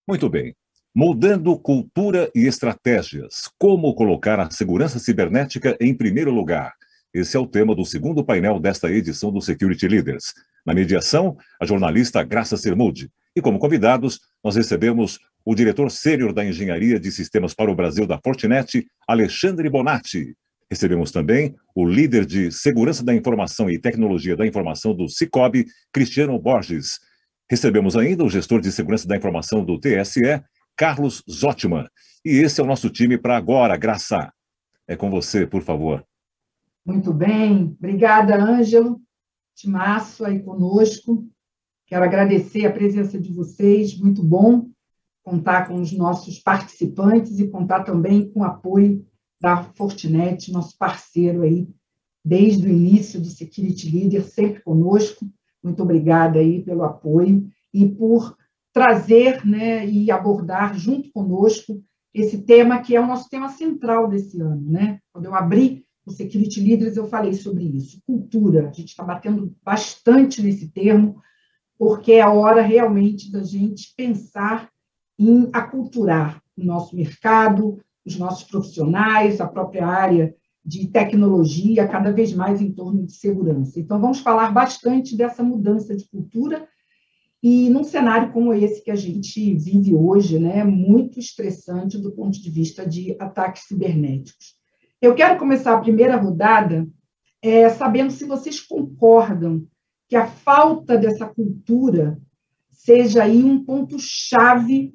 Muito bem. Mudando cultura e estratégias. Como colocar a segurança cibernética em primeiro lugar? Esse é o tema do segundo painel desta edição do Security Leaders. Na mediação, a jornalista Graça Sermudi. E como convidados, nós recebemos o diretor sênior da Engenharia de Sistemas para o Brasil da Fortinet, Alexandre Bonatti. Recebemos também o líder de Segurança da Informação e Tecnologia da Informação do Cicobi, Cristiano Borges. Recebemos ainda o gestor de Segurança da Informação do TSE, Carlos Zottman. E esse é o nosso time para agora, Graça. É com você, por favor. Muito bem. Obrigada, Ângelo. Timaço aí conosco. Quero agradecer a presença de vocês. Muito bom contar com os nossos participantes e contar também com o apoio da Fortinet, nosso parceiro aí, desde o início do Security Leader, sempre conosco. Muito obrigada aí pelo apoio e por trazer, né, e abordar junto conosco esse tema que é o nosso tema central desse ano, né? Quando eu abri o Security Leaders, eu falei sobre isso, cultura. A gente está batendo bastante nesse termo, porque é a hora realmente da gente pensar em aculturar o nosso mercado, os nossos profissionais, a própria área de tecnologia, cada vez mais em torno de segurança. Então, vamos falar bastante dessa mudança de cultura e num cenário como esse que a gente vive hoje, né, muito estressante do ponto de vista de ataques cibernéticos. Eu quero começar a primeira rodada sabendo se vocês concordam que a falta dessa cultura seja aí um ponto-chave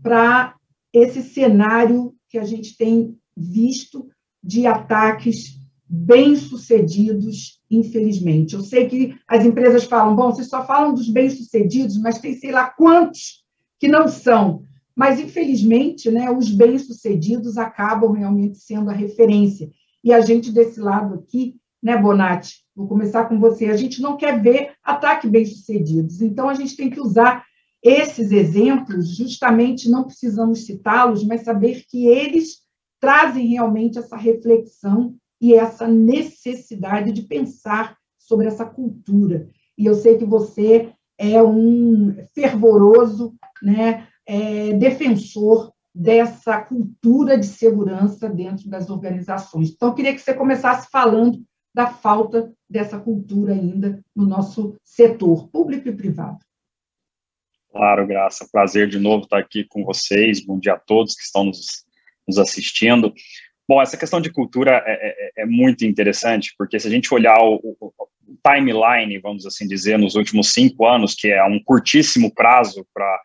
para esse cenário que a gente tem visto de ataques bem-sucedidos, infelizmente. Eu sei que as empresas falam, bom, vocês só falam dos bem-sucedidos, mas tem sei lá quantos que não são. Mas, infelizmente, né, os bem-sucedidos acabam realmente sendo a referência. E a gente, desse lado aqui, né, Bonatti, vou começar com você, a gente não quer ver ataques bem-sucedidos. Então, a gente tem que usar esses exemplos, justamente não precisamos citá-los, mas saber que eles trazem realmente essa reflexão e essa necessidade de pensar sobre essa cultura. E eu sei que você é um fervoroso, né, defensor dessa cultura de segurança dentro das organizações. Então, eu queria que você começasse falando da falta dessa cultura ainda no nosso setor, público e privado. Claro, Graça. Prazer de novo estar aqui com vocês. Bom dia a todos que estão nos assistindo. Bom, essa questão de cultura é muito interessante, porque se a gente olhar o timeline, vamos assim dizer, nos últimos 5 anos, que é um curtíssimo prazo para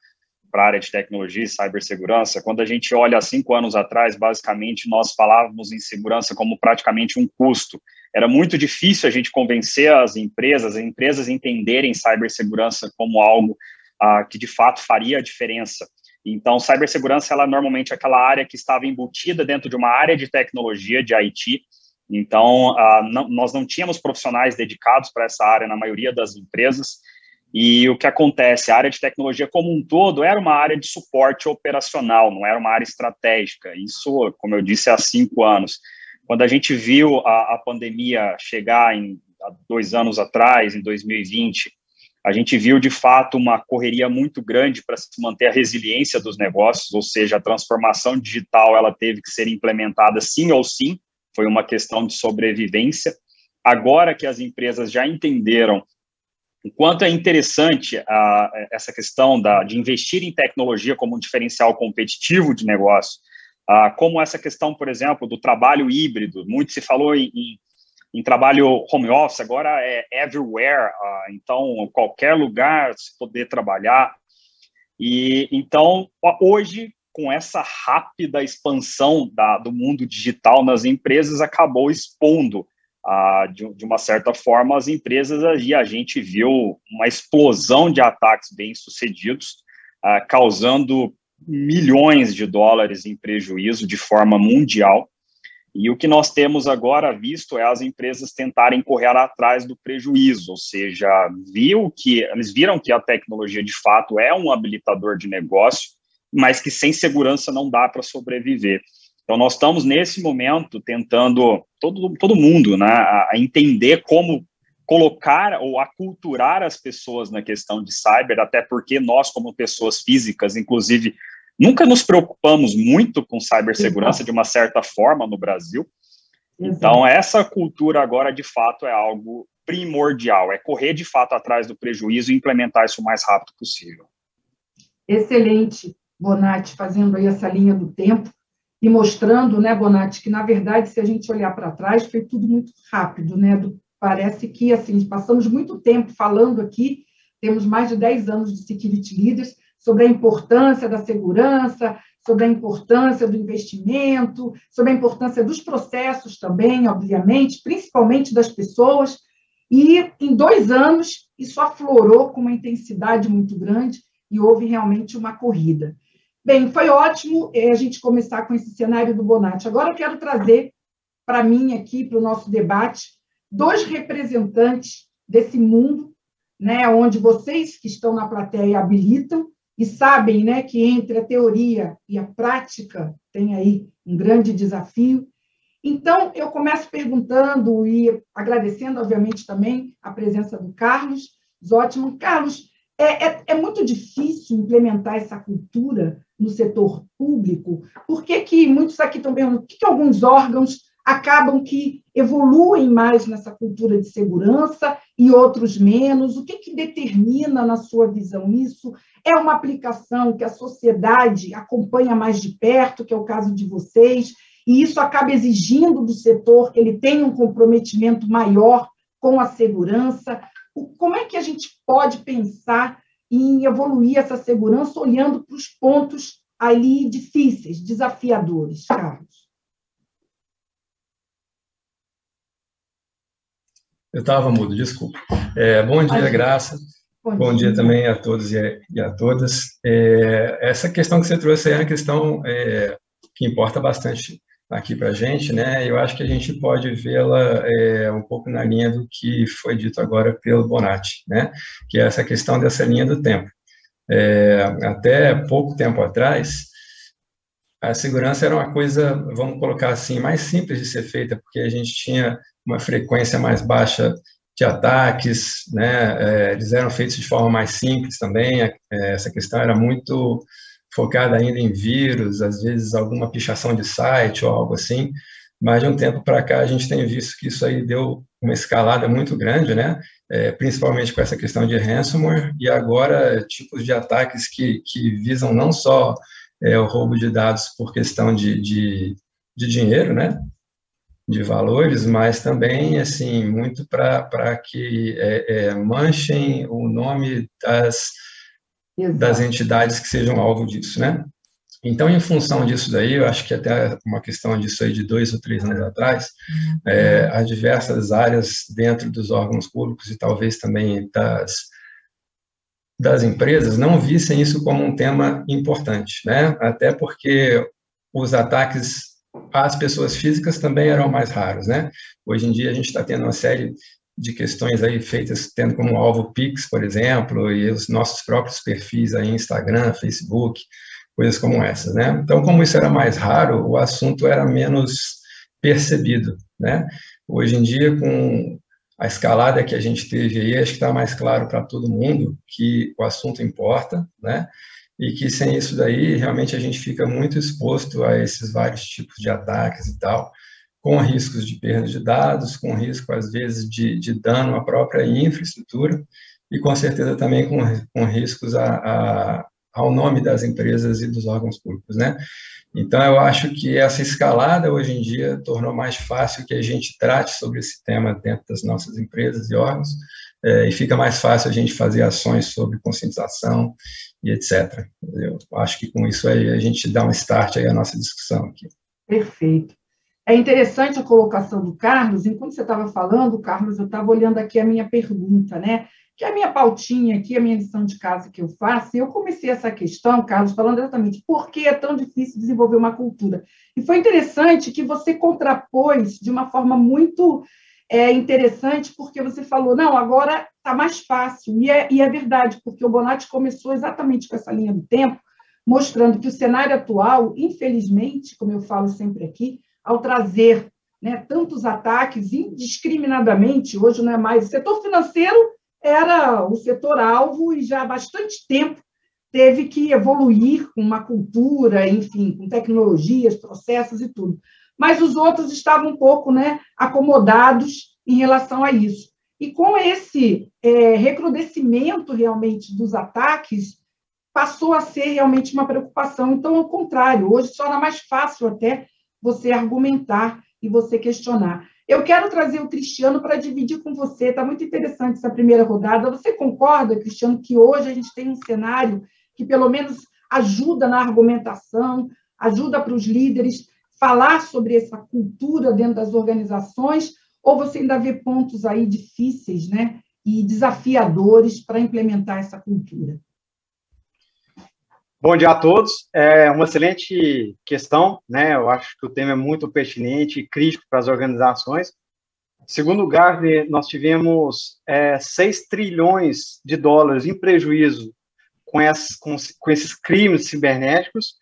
a área de tecnologia e cibersegurança, quando a gente olha há 5 anos atrás, basicamente, nós falávamos em segurança como praticamente um custo. Era muito difícil a gente convencer as empresas entenderem cibersegurança como algo que, de fato, faria a diferença. Então, cibersegurança, ela normalmente é aquela área que estava embutida dentro de uma área de tecnologia, de IT. Então, nós não tínhamos profissionais dedicados para essa área na maioria das empresas. E o que acontece? A área de tecnologia como um todo era uma área de suporte operacional, não era uma área estratégica. Isso, como eu disse, há 5 anos. Quando a gente viu a pandemia chegar há 2 anos atrás, em 2020, a gente viu, de fato, uma correria muito grande para se manter a resiliência dos negócios, ou seja, a transformação digital ela teve que ser implementada sim ou sim, foi uma questão de sobrevivência. Agora que as empresas já entenderam o quanto é interessante essa questão de investir em tecnologia como um diferencial competitivo de negócio, como essa questão, por exemplo, do trabalho híbrido, muito se falou em trabalho home office, agora é everywhere, então qualquer lugar se poder trabalhar. E então, hoje, com essa rápida expansão do mundo digital nas empresas, acabou expondo, de uma certa forma, as empresas, e a gente viu uma explosão de ataques bem-sucedidos, causando milhões de dólares em prejuízo de forma mundial. E o que nós temos agora visto é as empresas tentarem correr atrás do prejuízo, ou seja, eles viram que a tecnologia de fato é um habilitador de negócio, mas que sem segurança não dá para sobreviver. Então, nós estamos nesse momento tentando, todo mundo, né, a entender como colocar ou aculturar as pessoas na questão de cyber, até porque nós, como pessoas físicas, inclusive, nunca nos preocupamos muito com cibersegurança de uma certa forma no Brasil. Então, essa cultura agora, de fato, é algo primordial, é correr, de fato, atrás do prejuízo e implementar isso o mais rápido possível. Excelente, Bonatti, fazendo aí essa linha do tempo e mostrando, né, Bonatti, que, na verdade, se a gente olhar para trás, foi tudo muito rápido, né? Parece que, assim, passamos muito tempo falando aqui, temos mais de 10 anos de Security Leaders, sobre a importância da segurança, sobre a importância do investimento, sobre a importância dos processos também, obviamente, principalmente das pessoas, e em 2 anos isso aflorou com uma intensidade muito grande e houve realmente uma corrida. Bem, foi ótimo a gente começar com esse cenário do Bonatti. Agora eu quero trazer para mim aqui, para o nosso debate, 2 representantes desse mundo, né, onde vocês que estão na plateia habilitam, e sabem, né, que entre a teoria e a prática tem aí um grande desafio. Então, eu começo perguntando e agradecendo, obviamente, também a presença do Carlos Zottmann. Carlos, é muito difícil implementar essa cultura no setor público? Por que muitos aqui estão perguntando, por que alguns órgãos acabam que evoluem mais nessa cultura de segurança e outros menos? O que determina, na sua visão, isso? É uma aplicação que a sociedade acompanha mais de perto, que é o caso de vocês, e isso acaba exigindo do setor que ele tenha um comprometimento maior com a segurança? Como é que a gente pode pensar em evoluir essa segurança olhando para os pontos ali difíceis, desafiadores, Carlos? Eu estava mudo, desculpa. Bom dia, Graça. Bom dia também a todos e a todas. Essa questão que você trouxe é uma questão que importa bastante aqui para a gente, né? Eu acho que a gente pode vê-la um pouco na linha do que foi dito agora pelo Bonatti, né? Que é essa questão dessa linha do tempo. Até pouco tempo atrás, a segurança era uma coisa, vamos colocar assim, mais simples de ser feita, porque a gente tinha uma frequência mais baixa de ataques, né? Eles eram feitos de forma mais simples também, essa questão era muito focada ainda em vírus, às vezes alguma pichação de site ou algo assim, mas de um tempo para cá a gente tem visto que isso aí deu uma escalada muito grande, né? Principalmente com essa questão de ransomware, e agora tipos de ataques que visam não só o roubo de dados por questão de dinheiro, né? De valores, mas também, assim, muito para que manchem o nome das entidades que sejam alvo disso, né? Então, em função disso daí, eu acho que até uma questão disso aí de 2 ou 3 anos atrás, as diversas áreas dentro dos órgãos públicos e talvez também das empresas não vissem isso como um tema importante, né? Até porque os ataques às pessoas físicas também eram mais raros, né? Hoje em dia a gente está tendo uma série de questões aí feitas, tendo como alvo Pix, por exemplo, e os nossos próprios perfis aí, Instagram, Facebook, coisas como essas, né? Então, como isso era mais raro, o assunto era menos percebido, né? Hoje em dia, com a escalada que a gente teve aí, acho que está mais claro para todo mundo que o assunto importa, né? E que sem isso daí, realmente a gente fica muito exposto a esses vários tipos de ataques e tal, com riscos de perda de dados, com risco, às vezes, de dano à própria infraestrutura, e com certeza também com riscos ao nome das empresas e dos órgãos públicos, né? Então, eu acho que essa escalada, hoje em dia, tornou mais fácil que a gente trate sobre esse tema dentro das nossas empresas e órgãos, e fica mais fácil a gente fazer ações sobre conscientização e etc. Eu acho que com isso aí a gente dá um start aí à nossa discussão aqui. Perfeito. É interessante a colocação do Carlos. Enquanto você estava falando, Carlos, eu estava olhando aqui a minha pergunta, né? Que é a minha pautinha aqui, a minha lição de casa que eu faço, e eu comecei essa questão, Carlos, falando exatamente por que é tão difícil desenvolver uma cultura. E foi interessante que você contrapôs de uma forma muito interessante, porque você falou, não, agora está mais fácil, e é verdade, porque o Bonatti começou exatamente com essa linha do tempo, mostrando que o cenário atual, infelizmente, como eu falo sempre aqui, ao trazer né, tantos ataques indiscriminadamente, hoje não é mais. O setor financeiro era o setor alvo e já há bastante tempo teve que evoluir com uma cultura, enfim, com tecnologias, processos e tudo. Mas os outros estavam um pouco, né, acomodados em relação a isso. E com esse recrudescimento realmente dos ataques, passou a ser realmente uma preocupação. Então, ao contrário, hoje se torna mais fácil até você argumentar e você questionar. Eu quero trazer o Cristiano para dividir com você, está muito interessante essa primeira rodada. Você concorda, Cristiano, que hoje a gente tem um cenário que pelo menos ajuda na argumentação, ajuda para os líderes falar sobre essa cultura dentro das organizações, ou você ainda vê pontos aí difíceis, né, e desafiadores para implementar essa cultura? Bom dia a todos. É uma excelente questão, né? Eu acho que o tema é muito pertinente e crítico para as organizações. Segundo o Gartner, nós tivemos 6 trilhões de dólares em prejuízo com esses crimes cibernéticos.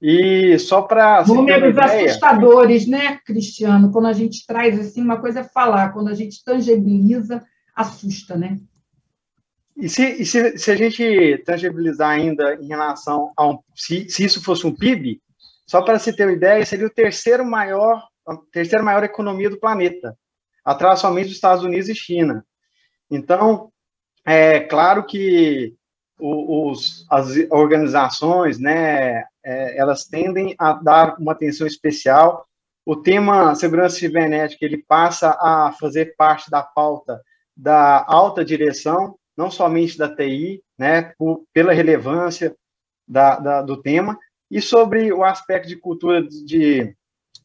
E só para... Números assustadores, né, Cristiano? Quando a gente traz assim, uma coisa é falar, quando a gente tangibiliza, assusta, né? E se a gente tangibilizar ainda em relação a se isso fosse um PIB, só para se ter uma ideia, seria a terceira maior economia do planeta, atrás somente dos Estados Unidos e China. Então, é claro que as organizações, né, elas tendem a dar uma atenção especial. O tema segurança cibernética, ele passa a fazer parte da pauta da alta direção, não somente da TI, né, pela relevância do tema, e sobre o aspecto de cultura de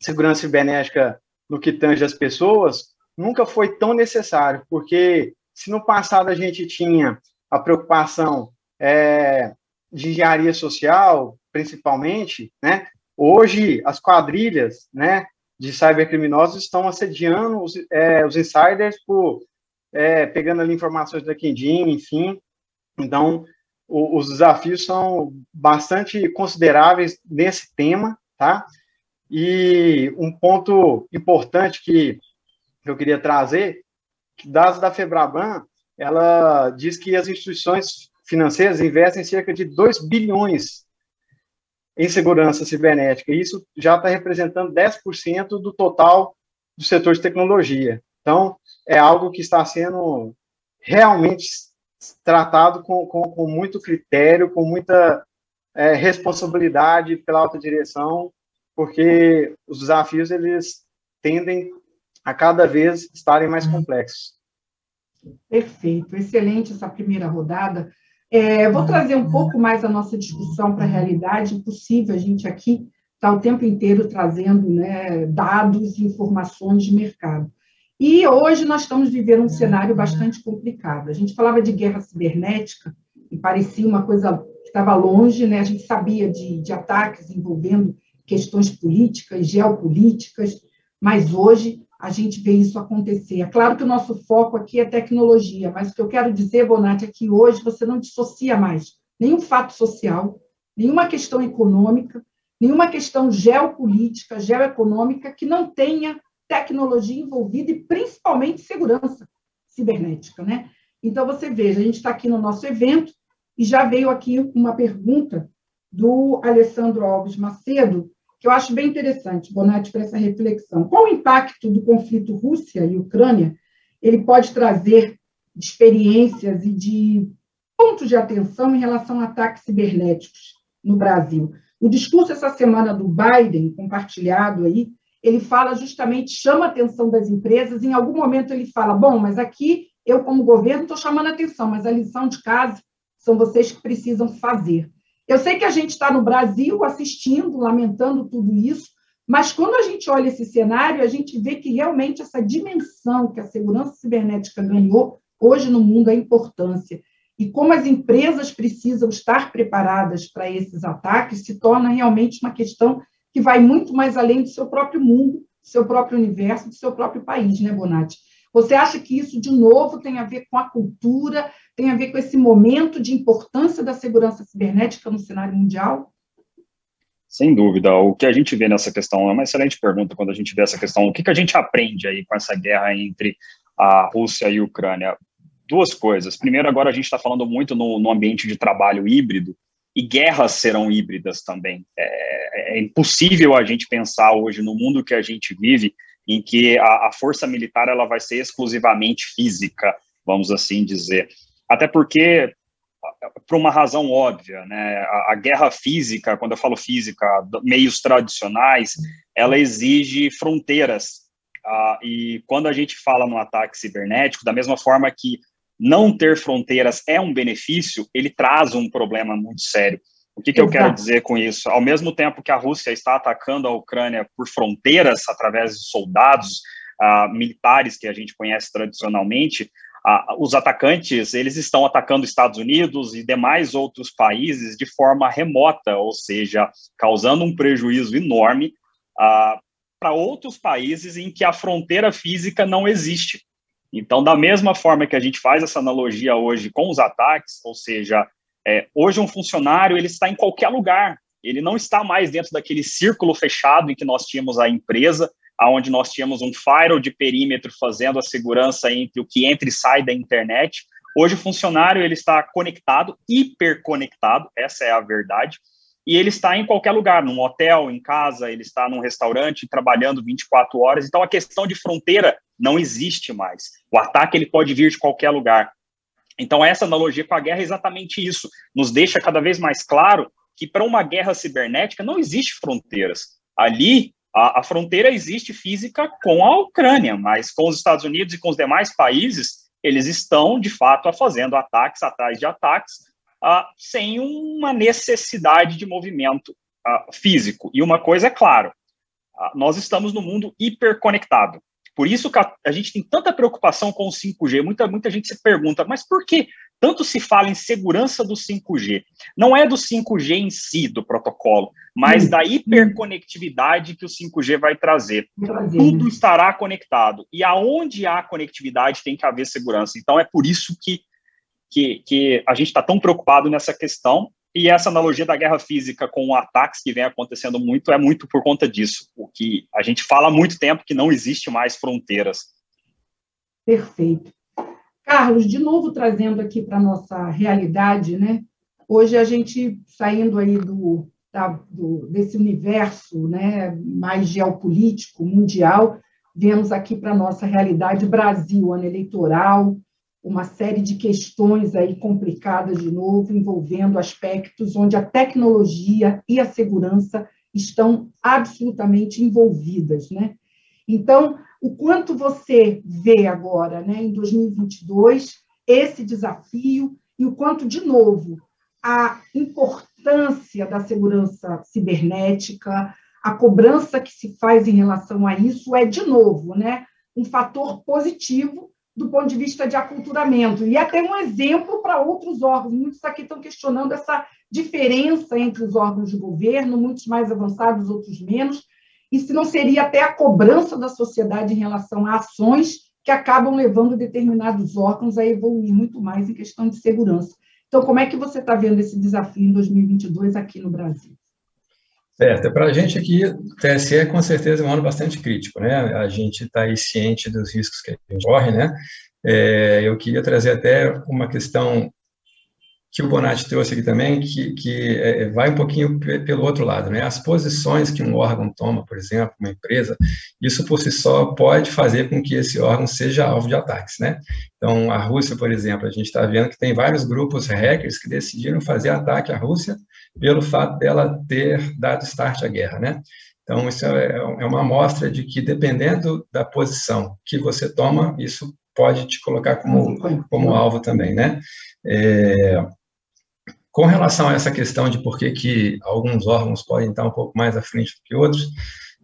segurança cibernética no que tange as pessoas, nunca foi tão necessário, porque se no passado a gente tinha a preocupação de engenharia social, principalmente, né, hoje as quadrilhas, né, de cybercriminosos estão assediando os insiders pegando ali informações da LinkedIn, enfim. Então, os desafios são bastante consideráveis nesse tema, tá? E um ponto importante que eu queria trazer, que dados da Febraban, ela diz que as instituições financeiras investem cerca de 2 bilhões em segurança cibernética, e isso já está representando 10% do total do setor de tecnologia. Então, é algo que está sendo realmente tratado com muito critério, com muita responsabilidade pela alta direção, porque os desafios, eles tendem a cada vez estarem mais complexos. Perfeito, excelente essa primeira rodada. Vou trazer um pouco mais a nossa discussão para a realidade. Impossível a gente aqui estar o tempo inteiro trazendo, né, dados e informações de mercado. E hoje nós estamos vivendo um cenário bastante complicado. A gente falava de guerra cibernética e parecia uma coisa que estava longe, né? A gente sabia de ataques envolvendo questões políticas, geopolíticas, mas hoje a gente vê isso acontecer. É claro que o nosso foco aqui é tecnologia, mas o que eu quero dizer, Bonatti, é que hoje você não dissocia mais nenhum fato social, nenhuma questão econômica, nenhuma questão geopolítica, geoeconômica que não tenha tecnologia envolvida e, principalmente, segurança cibernética, né? Então, você veja, a gente está aqui no nosso evento e já veio aqui uma pergunta do Alessandro Alves Macedo, que eu acho bem interessante, Bonatti, para essa reflexão. Qual o impacto do conflito Rússia e Ucrânia ele pode trazer de experiências e de pontos de atenção em relação a ataques cibernéticos no Brasil? O discurso essa semana do Biden, compartilhado aí, ele fala justamente, chama a atenção das empresas, em algum momento ele fala, bom, mas aqui eu, como governo, estou chamando a atenção, mas a lição de casa são vocês que precisam fazer. Eu sei que a gente está no Brasil assistindo, lamentando tudo isso, mas quando a gente olha esse cenário, a gente vê que realmente essa dimensão que a segurança cibernética ganhou hoje no mundo, a importância, e como as empresas precisam estar preparadas para esses ataques, se torna realmente uma questão que vai muito mais além do seu próprio mundo, do seu próprio universo, do seu próprio país, né, Bonatti? Você acha que isso, de novo, tem a ver com a cultura, tem a ver com esse momento de importância da segurança cibernética no cenário mundial? Sem dúvida. O que a gente vê nessa questão é uma excelente pergunta quando a gente vê essa questão. O que a gente aprende aí com essa guerra entre a Rússia e a Ucrânia? Duas coisas. Primeiro, agora a gente está falando muito no ambiente de trabalho híbrido, e guerras serão híbridas também. É impossível a gente pensar hoje no mundo que a gente vive em que a força militar ela vai ser exclusivamente física, vamos assim dizer. Até porque, por uma razão óbvia, né, a guerra física, quando eu falo física, meios tradicionais, ela exige fronteiras. E quando a gente fala no ataque cibernético, da mesma forma que não ter fronteiras é um benefício, ele traz um problema muito sério. O que eu quero dizer com isso? Ao mesmo tempo que a Rússia está atacando a Ucrânia por fronteiras, através de soldados militares que a gente conhece tradicionalmente, os atacantes, eles estão atacando Estados Unidos e demais outros países de forma remota, ou seja, causando um prejuízo enorme para outros países em que a fronteira física não existe. Então, da mesma forma que a gente faz essa analogia hoje com os ataques, ou seja, hoje um funcionário ele está em qualquer lugar, ele não está mais dentro daquele círculo fechado em que nós tínhamos a empresa, onde nós tínhamos um firewall de perímetro fazendo a segurança entre o que entra e sai da internet. Hoje o funcionário ele está conectado, hiperconectado, essa é a verdade, e ele está em qualquer lugar, num hotel, em casa, ele está num restaurante, trabalhando 24 horas. Então, a questão de fronteira não existe mais. O ataque ele pode vir de qualquer lugar. Então, essa analogia com a guerra é exatamente isso. Nos deixa cada vez mais claro que, para uma guerra cibernética, não existe fronteiras. Ali, a fronteira existe física com a Ucrânia, mas com os Estados Unidos e com os demais países, eles estão, de fato, fazendo ataques atrás de ataques, sem uma necessidade de movimento físico. E uma coisa é claro, nós estamos no mundo hiperconectado. Por isso que a gente tem tanta preocupação com o 5G. Muita gente se pergunta, mas por que tanto se fala em segurança do 5G? Não é do 5G em si, do protocolo, mas da hiperconectividade que o 5G vai trazer. Tudo estará conectado. E aonde há conectividade tem que haver segurança. Então, é por isso que a gente está tão preocupado nessa questão, e essa analogia da guerra física com ataques que vem acontecendo muito, é muito por conta disso, o que a gente fala há muito tempo que não existe mais fronteiras. Perfeito. Carlos, de novo trazendo aqui para a nossa realidade, né? Hoje a gente, saindo aí desse universo, né, mais geopolítico, mundial, vemos aqui para a nossa realidade Brasil, ano eleitoral, uma série de questões aí complicadas de novo, envolvendo aspectos onde a tecnologia e a segurança estão absolutamente envolvidas, né? Então, o quanto você vê agora, né, em 2022, esse desafio e o quanto, de novo, a importância da segurança cibernética, a cobrança que se faz em relação a isso é, de novo, né, um fator positivo do ponto de vista de aculturamento, e até um exemplo para outros órgãos. Muitos aqui estão questionando essa diferença entre os órgãos de governo, muitos mais avançados, outros menos, e se não seria até a cobrança da sociedade em relação a ações que acabam levando determinados órgãos a evoluir muito mais em questão de segurança. Então, como é que você está vendo esse desafio em 2022 aqui no Brasil? Certo, para a gente aqui, o TSE é com certeza um ano bastante crítico, né? A gente está aí ciente dos riscos que a gente corre, né? Eu queria trazer até uma questão que o Bonatti trouxe aqui também, que vai um pouquinho pelo outro lado, né? As posições que um órgão toma, por exemplo, uma empresa, isso por si só pode fazer com que esse órgão seja alvo de ataques, né? Então, a Rússia, por exemplo, a gente está vendo que tem vários grupos hackers que decidiram fazer ataque à Rússia pelo fato dela ter dado start à guerra, né? Então, isso é uma amostra de que, dependendo da posição que você toma, isso pode te colocar como alvo também, né? Com relação a essa questão de por que alguns órgãos podem estar um pouco mais à frente do que outros,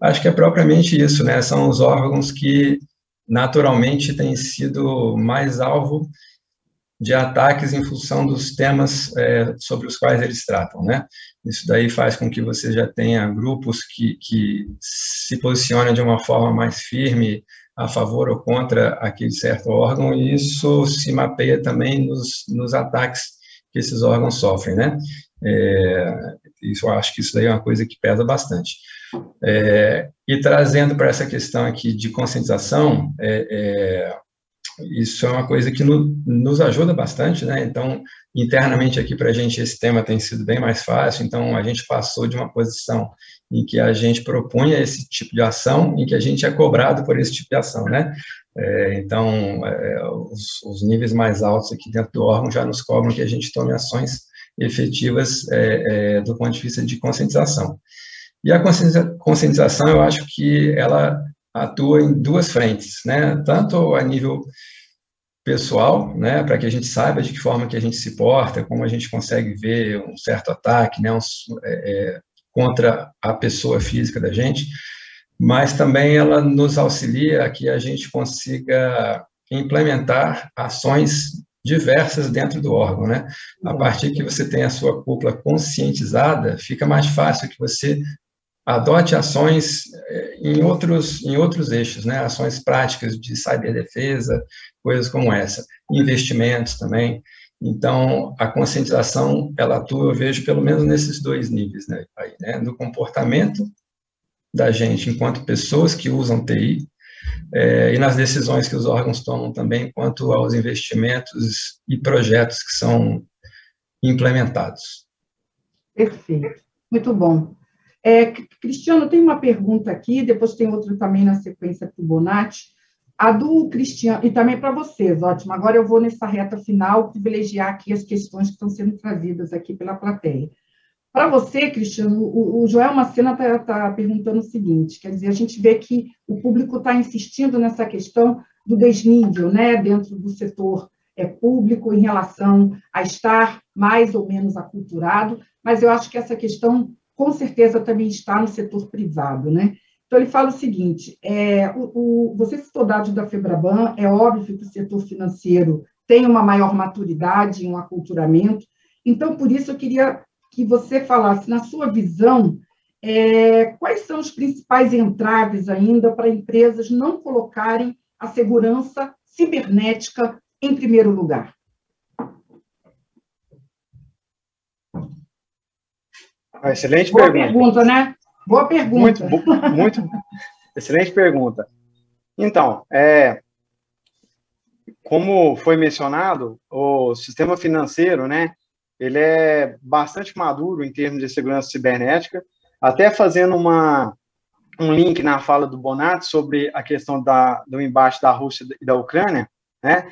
acho que é propriamente isso, né? São os órgãos que, naturalmente, têm sido mais alvo de ataques em função dos temas sobre os quais eles tratam, né? Isso daí faz com que você já tenha grupos que se posicionam de uma forma mais firme a favor ou contra aquele certo órgão, e isso se mapeia também nos ataques que esses órgãos sofrem, né? Isso, eu acho que isso daí é uma coisa que pesa bastante. E trazendo para essa questão aqui de conscientização, isso é uma coisa que nos ajuda bastante, né? Então, internamente aqui para a gente esse tema tem sido bem mais fácil, então a gente passou de uma posição em que a gente propunha esse tipo de ação, em que a gente é cobrado por esse tipo de ação, né? Então, os níveis mais altos aqui dentro do órgão já nos cobram que a gente tome ações efetivas do ponto de vista de conscientização. E a conscientização, eu acho que ela atua em duas frentes, né? Tanto a nível pessoal, né, para que a gente saiba de que forma que a gente se porta, como a gente consegue ver um certo ataque, né, contra a pessoa física da gente, mas também ela nos auxilia a que a gente consiga implementar ações diversas dentro do órgão, né? A partir que você tem a sua cúpula conscientizada, fica mais fácil que você adote ações em outros eixos, né? Ações práticas de ciberdefesa, coisas como essa, investimentos também. Então, a conscientização, ela atua, eu vejo, pelo menos nesses dois níveis, né? Aí, né? No comportamento da gente enquanto pessoas que usam TI, e nas decisões que os órgãos tomam também quanto aos investimentos e projetos que são implementados. Perfeito, muito bom. Cristiano, tem uma pergunta aqui, depois tem outra também na sequência para o Bonatti. A do Cristiano, e também para vocês, ótimo. Agora eu vou nessa reta final privilegiar aqui as questões que estão sendo trazidas aqui pela plateia. Para você, Cristiano, o Joel Macena está perguntando o seguinte, quer dizer, a gente vê que o público está insistindo nessa questão do desnível, né, dentro do setor público em relação a estar mais ou menos aculturado, mas eu acho que essa questão com certeza também está no setor privado, né? Então, ele fala o seguinte, você citou dados da FEBRABAN, é óbvio que o setor financeiro tem uma maior maturidade, um aculturamento, então, por isso, eu queria que você falasse, na sua visão, quais são os principais entraves ainda para empresas não colocarem a segurança cibernética em primeiro lugar? Excelente Boa pergunta, né? Boa pergunta. Muito excelente pergunta. Então, como foi mencionado, o sistema financeiro, né, ele é bastante maduro em termos de segurança cibernética, até fazendo um link na fala do Bonatti sobre a questão do embate da Rússia e da Ucrânia, né,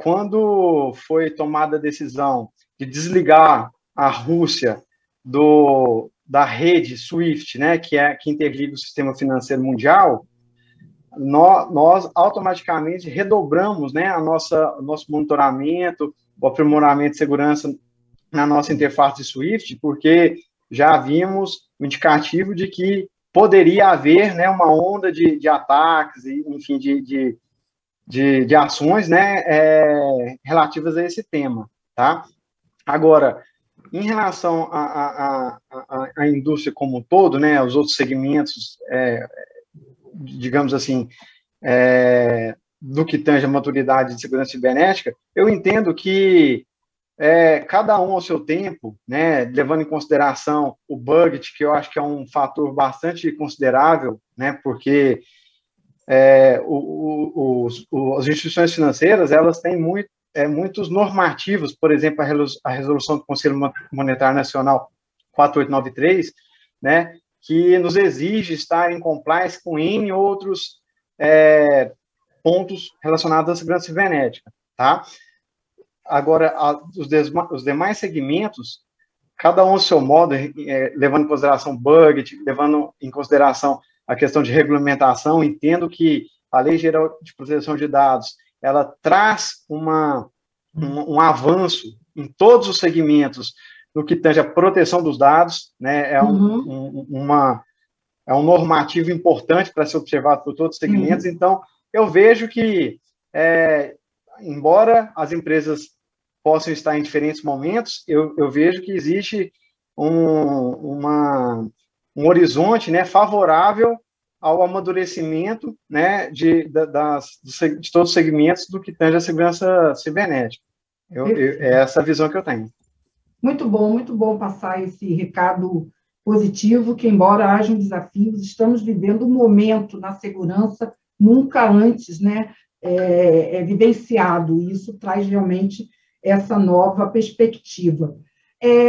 quando foi tomada a decisão de desligar a Rússia da rede SWIFT, né, que interliga o sistema financeiro mundial, nós automaticamente redobramos, né, o nosso monitoramento, o aprimoramento de segurança na nossa interface de SWIFT, porque já vimos o indicativo de que poderia haver, né, uma onda de ataques, enfim, de ações, né, relativas a esse tema, tá? Agora, em relação à indústria como um todo, né, os outros segmentos, digamos assim, do que tange a maturidade de segurança cibernética, eu entendo que cada um ao seu tempo, né, levando em consideração o budget, que eu acho que é um fator bastante considerável, né, porque as instituições financeiras, elas têm muitos normativos, por exemplo, a resolução do Conselho Monetário Nacional 4893, né, que nos exige estar em compliance com N outros pontos relacionados à segurança cibernética, tá? Agora, os demais segmentos, cada um ao seu modo, levando em consideração budget, levando em consideração a questão de regulamentação, entendo que a Lei Geral de Proteção de Dados, ela traz um avanço em todos os segmentos no que tange a proteção dos dados, né? É um normativo importante para ser observado por todos os segmentos. Então, eu vejo que, embora as empresas possam estar em diferentes momentos, eu vejo que existe um horizonte, né, favorável ao amadurecimento, né, de todos os segmentos do que tange a segurança cibernética. É essa a visão que eu tenho. muito bom passar esse recado positivo, que embora hajam desafios, estamos vivendo um momento na segurança nunca antes, né, vivenciado, e isso traz realmente essa nova perspectiva.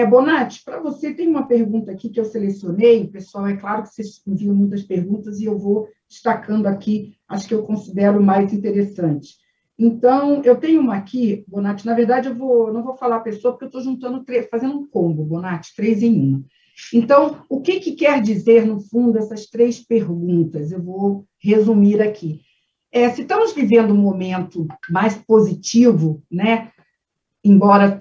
Bonatti, para você tem uma pergunta aqui que eu selecionei, pessoal, é claro que vocês enviam muitas perguntas e eu vou destacando aqui as que eu considero mais interessantes. Então, eu tenho uma aqui, Bonatti, na verdade, não vou falar a pessoa, porque eu estou juntando, fazendo um combo, Bonatti, 3 em 1. Então, o que quer dizer, no fundo, essas 3 perguntas? Eu vou resumir aqui. Se estamos vivendo um momento mais positivo, né, embora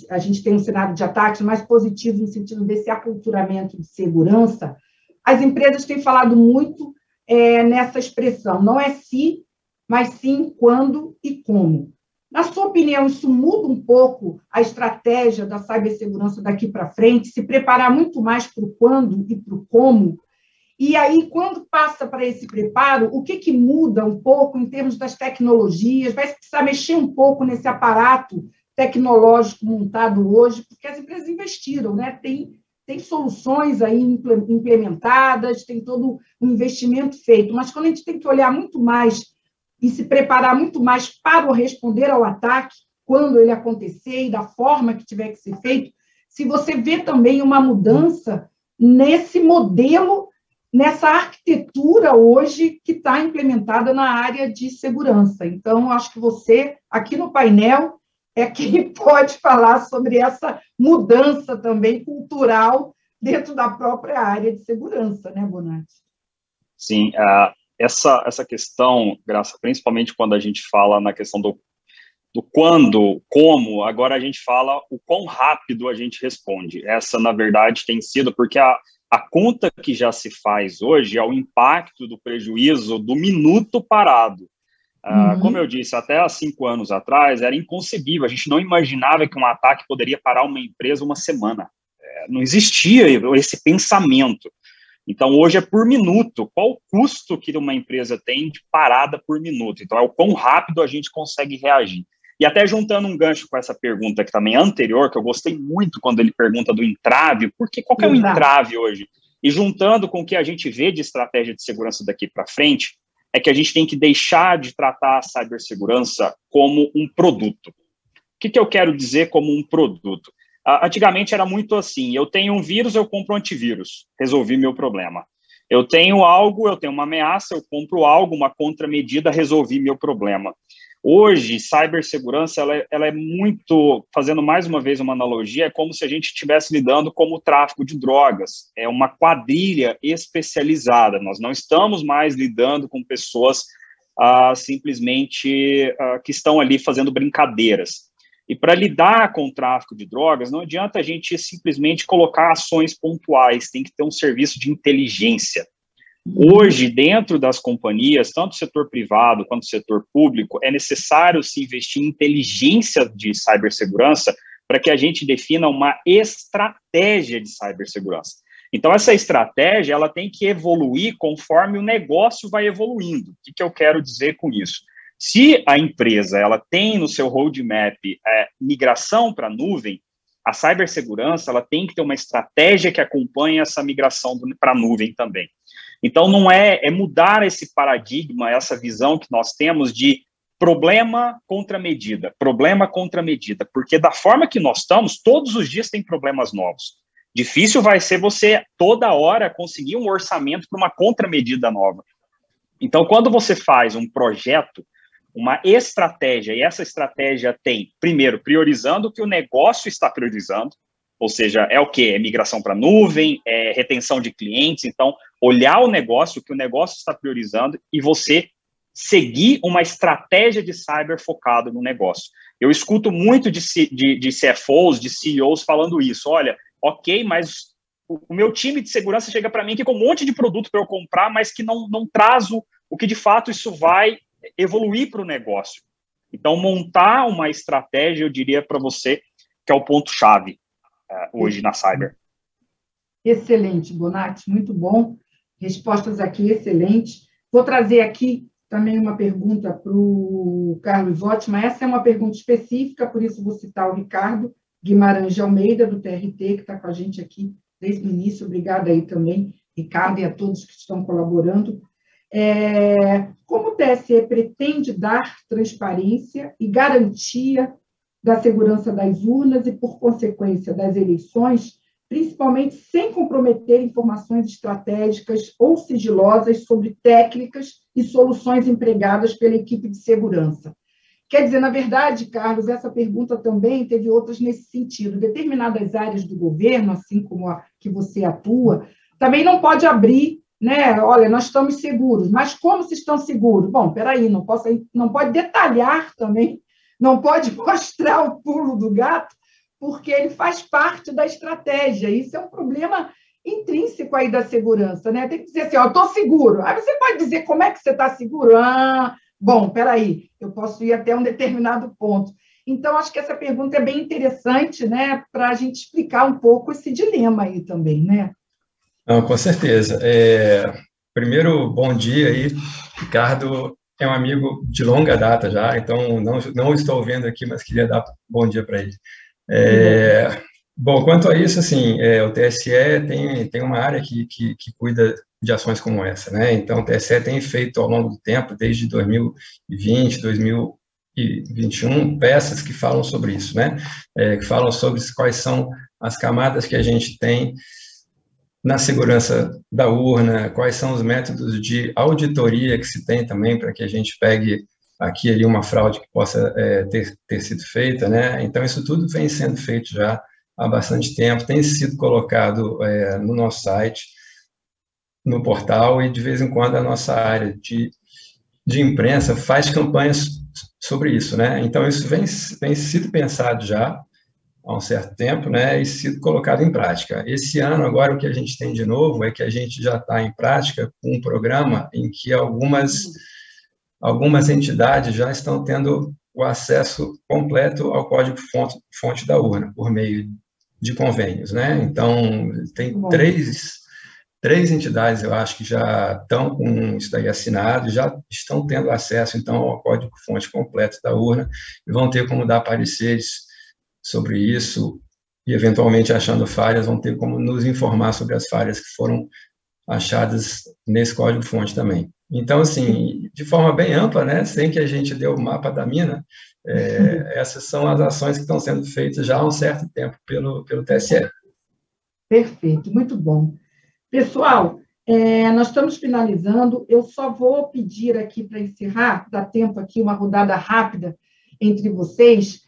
a gente tenha um cenário de ataques mais positivo no sentido desse aculturamento de segurança, as empresas têm falado muito nessa expressão, não é se, mas sim quando e como. Na sua opinião, isso muda um pouco a estratégia da cibersegurança daqui para frente, se preparar muito mais para o quando e para o como? E aí, quando passa para esse preparo, o que muda um pouco em termos das tecnologias? Vai precisar mexer um pouco nesse aparato tecnológico montado hoje, porque as empresas investiram, né? Tem soluções aí implementadas, tem todo um investimento feito, mas quando a gente tem que olhar muito mais e se preparar muito mais para responder ao ataque, quando ele acontecer e da forma que tiver que ser feito, se você vê também uma mudança nesse modelo, nessa arquitetura hoje que está implementada na área de segurança. Então, acho que você, aqui no painel, é quem pode falar sobre essa mudança também cultural dentro da própria área de segurança, né, Bonatti? Sim, essa questão, Graça, principalmente quando a gente fala na questão do quando, como, agora a gente fala o quão rápido a gente responde. Essa, na verdade, tem sido, porque a conta que já se faz hoje é o impacto do prejuízo do minuto parado. Como eu disse, até há 5 anos atrás, era inconcebível, a gente não imaginava que um ataque poderia parar uma empresa uma semana. Não existia esse pensamento. Então, hoje é por minuto. Qual o custo que uma empresa tem de parada por minuto? Então, é o quão rápido a gente consegue reagir. E até juntando um gancho com essa pergunta que também é anterior, que eu gostei muito quando ele pergunta do entrave, porque qual que é o entrave hoje? E juntando com o que a gente vê de estratégia de segurança daqui para frente, é que a gente tem que deixar de tratar a cibersegurança como um produto. O que eu quero dizer como um produto? Antigamente era muito assim, eu tenho um vírus, eu compro um antivírus, resolvi meu problema. Eu tenho algo, eu tenho uma ameaça, eu compro algo, uma contramedida, resolvi meu problema. Hoje, cibersegurança, ela é muito, fazendo mais uma vez uma analogia, é como se a gente estivesse lidando com o tráfico de drogas. É uma quadrilha especializada. Nós não estamos mais lidando com pessoas simplesmente que estão ali fazendo brincadeiras. E para lidar com o tráfico de drogas, não adianta a gente simplesmente colocar ações pontuais, tem que ter um serviço de inteligência. Hoje, dentro das companhias, tanto o setor privado quanto o setor público, é necessário se investir em inteligência de cibersegurança para que a gente defina uma estratégia de cibersegurança. Então, essa estratégia ela tem que evoluir conforme o negócio vai evoluindo. O que eu quero dizer com isso? Se a empresa ela tem no seu roadmap migração para a nuvem, a cibersegurança ela tem que ter uma estratégia que acompanhe essa migração para a nuvem também. Então, não é mudar esse paradigma, essa visão que nós temos de problema contra medida, porque da forma que nós estamos, todos os dias tem problemas novos. Difícil vai ser você, toda hora, conseguir um orçamento para uma contramedida nova. Então, quando você faz um projeto, uma estratégia, e essa estratégia tem, primeiro, priorizando o que o negócio está priorizando, ou seja, é o quê? É migração para nuvem, é retenção de clientes. Então, olhar o negócio, o que o negócio está priorizando, e você seguir uma estratégia de cyber focada no negócio. Eu escuto muito de CFOs, de CEOs falando isso. Olha, ok, mas o meu time de segurança chega para mim aqui com um monte de produto para eu comprar, mas que não traz o que de fato isso vai evoluir para o negócio. Então, montar uma estratégia, eu diria para você, que é o ponto-chave hoje na cyber. Excelente, Bonatti, muito bom. Respostas aqui excelentes. Vou trazer aqui também uma pergunta para o Carlos Ottman. Essa é uma pergunta específica, por isso vou citar o Ricardo Guimarães de Almeida, do TRT, que está com a gente aqui desde o início. Obrigada aí também, Ricardo, e a todos que estão colaborando. Como o TSE pretende dar transparência e garantia da segurança das urnas e, por consequência, das eleições, principalmente sem comprometer informações estratégicas ou sigilosas sobre técnicas e soluções empregadas pela equipe de segurança? Quer dizer, na verdade, Carlos, essa pergunta também teve outras nesse sentido. Determinadas áreas do governo, assim como a que você atua, também não pode abrir, né? Olha, nós estamos seguros, mas como se estão seguros? Bom, peraí, não pode detalhar também, não pode mostrar o pulo do gato, porque ele faz parte da estratégia. Isso é um problema intrínseco aí da segurança, né? Tem que dizer assim, ó, estou seguro. Aí você pode dizer como é que você está seguro? Bom, peraí, eu posso ir até um determinado ponto. Então, acho que essa pergunta é bem interessante, né, para a gente explicar um pouco esse dilema aí também, né? Não, com certeza. Primeiro, bom dia aí. Ricardo é um amigo de longa data já, então não estou vendo aqui, mas queria dar bom dia para ele. Bom, quanto a isso, assim, o TSE tem uma área que cuida de ações como essa, né? Então, o TSE tem feito ao longo do tempo, desde 2020, 2021, peças que falam sobre isso, né? Que falam sobre quais são as camadas que a gente tem na segurança da urna, quais são os métodos de auditoria que se tem também para que a gente pegue aqui ali uma fraude que possa ter sido feita, né? Então, isso tudo vem sendo feito já há bastante tempo, tem sido colocado no nosso site, no portal, e de vez em quando a nossa área de imprensa faz campanhas sobre isso, né? Então, isso vem sido pensado já há um certo tempo, né, e sido colocado em prática. Esse ano, agora, o que a gente tem de novo é que a gente já está em prática com um programa em que algumas entidades já estão tendo o acesso completo ao código-fonte da urna, por meio de convênios, né? Então, tem três entidades, eu acho, que já estão com isso daí assinado, já estão tendo acesso, então, ao código-fonte completo da urna, e vão ter como dar pareceres sobre isso, e, eventualmente, achando falhas, vão ter como nos informar sobre as falhas que foram achadas nesse código-fonte também. Então, assim, de forma bem ampla, né, sem que a gente dê o mapa da mina, essas são as ações que estão sendo feitas já há um certo tempo pelo TSE. Perfeito, muito bom. Pessoal, nós estamos finalizando, eu só vou pedir aqui para encerrar, dá tempo aqui, uma rodada rápida entre vocês.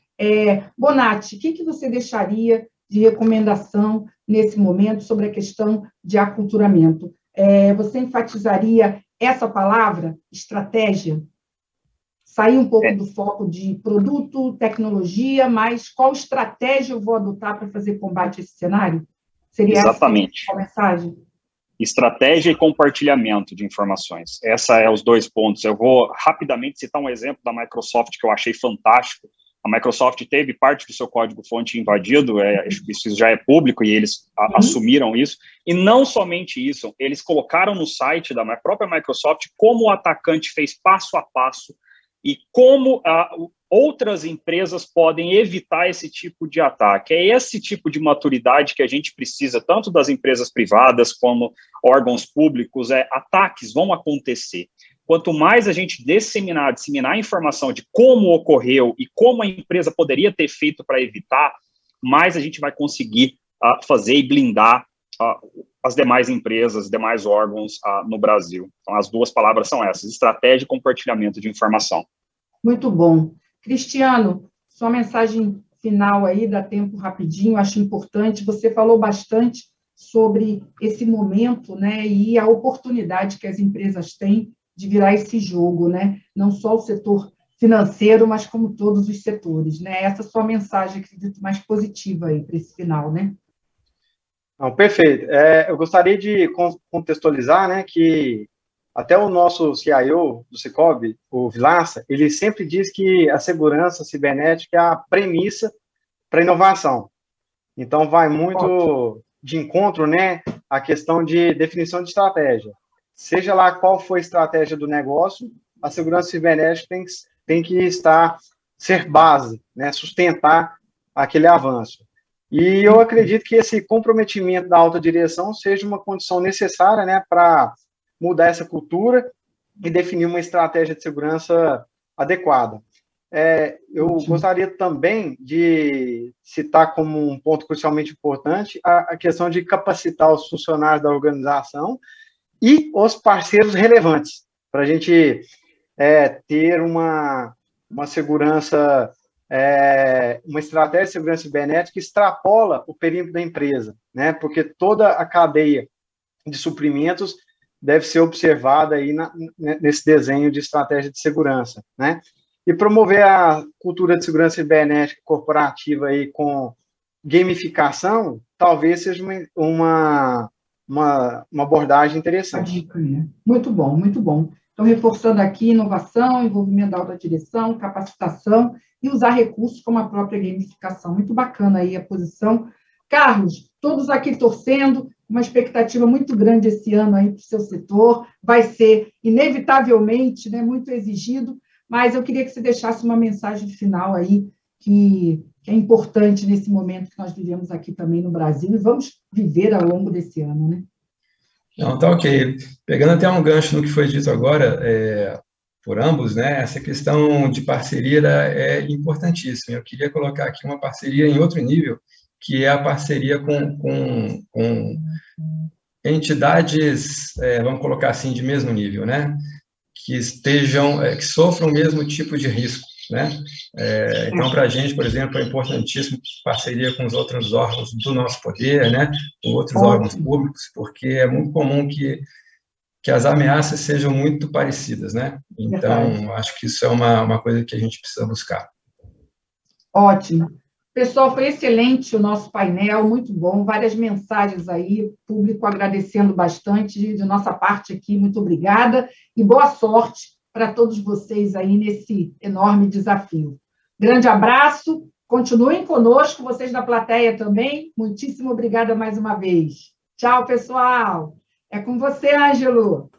Bonatti, o que você deixaria de recomendação nesse momento sobre a questão de aculturamento? Você enfatizaria essa palavra, estratégia? Sair um pouco do foco de produto, tecnologia, mas qual estratégia eu vou adotar para fazer combate a esse cenário? Seria Exatamente. essa a mensagem? Estratégia e compartilhamento de informações. Essa é os dois pontos. Eu vou rapidamente citar um exemplo da Microsoft que eu achei fantástico. A Microsoft teve parte do seu código-fonte invadido, isso já é público e eles assumiram isso. E não somente isso, eles colocaram no site da própria Microsoft como o atacante fez passo a passo e como outras empresas podem evitar esse tipo de ataque. É esse tipo de maturidade que a gente precisa, tanto das empresas privadas como órgãos públicos. Ataques vão acontecer. Quanto mais a gente disseminar a informação de como ocorreu e como a empresa poderia ter feito para evitar, mais a gente vai conseguir fazer e blindar as demais empresas, os demais órgãos no Brasil. Então, as duas palavras são essas, estratégia e compartilhamento de informação. Muito bom. Cristiano, sua mensagem final aí, dá tempo rapidinho, acho importante. Você falou bastante sobre esse momento, né, e a oportunidade que as empresas têm de virar esse jogo, né? Não só o setor financeiro, mas como todos os setores, né? Essa é a sua mensagem, acredito, mais positiva aí para esse final, né? Não, perfeito. Eu gostaria de contextualizar, né, que até o nosso CIO do Cicobi, o Vilaça, ele sempre diz que a segurança cibernética é a premissa para a inovação. Então, vai muito de encontro, né, à questão de definição de estratégia. Seja lá qual for a estratégia do negócio, a segurança cibernética tem que ser base, né, sustentar aquele avanço. E eu acredito que esse comprometimento da alta direção seja uma condição necessária, né, para mudar essa cultura e definir uma estratégia de segurança adequada. Eu gostaria também de citar como um ponto crucialmente importante a questão de capacitar os funcionários da organização e os parceiros relevantes, para a gente ter uma segurança, uma estratégia de segurança cibernética que extrapola o perímetro da empresa, né? Porque toda a cadeia de suprimentos deve ser observada aí nesse desenho de estratégia de segurança, né? E promover a cultura de segurança cibernética corporativa aí com gamificação, talvez seja uma abordagem interessante. Dica, né? Muito bom, muito bom. Então, reforçando aqui inovação, envolvimento da alta direção, capacitação e usar recursos como a própria gamificação. Muito bacana aí a posição. Carlos, todos aqui torcendo, uma expectativa muito grande esse ano aí para o seu setor, vai ser inevitavelmente, né, muito exigido, mas eu queria que você deixasse uma mensagem final aí, que é importante nesse momento que nós vivemos aqui também no Brasil, e vamos viver ao longo desse ano, né? Não, tá ok. Pegando até um gancho no que foi dito agora, por ambos, né, essa questão de parceria é importantíssima. Eu queria colocar aqui uma parceria em outro nível, que é a parceria com entidades, vamos colocar assim, de mesmo nível, né, que sofram o mesmo tipo de risco, né? Então, para a gente, por exemplo, é importantíssimo parceria com os outros órgãos do nosso poder, né, com outros órgãos públicos, porque é muito comum que as ameaças sejam muito parecidas, né? Então, acho que isso é uma coisa que a gente precisa buscar. Ótimo. Pessoal, foi excelente o nosso painel, muito bom, várias mensagens aí, público agradecendo bastante, de nossa parte aqui, muito obrigada, e boa sorte para todos vocês aí nesse enorme desafio. Grande abraço, continuem conosco, vocês da plateia também, muitíssimo obrigada mais uma vez. Tchau, pessoal. É com você, Ângelo.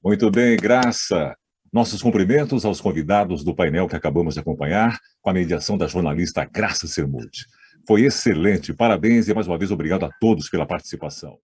Muito bem, Graça. Nossos cumprimentos aos convidados do painel que acabamos de acompanhar, com a mediação da jornalista Graça Sermude. Foi excelente, parabéns e mais uma vez obrigado a todos pela participação.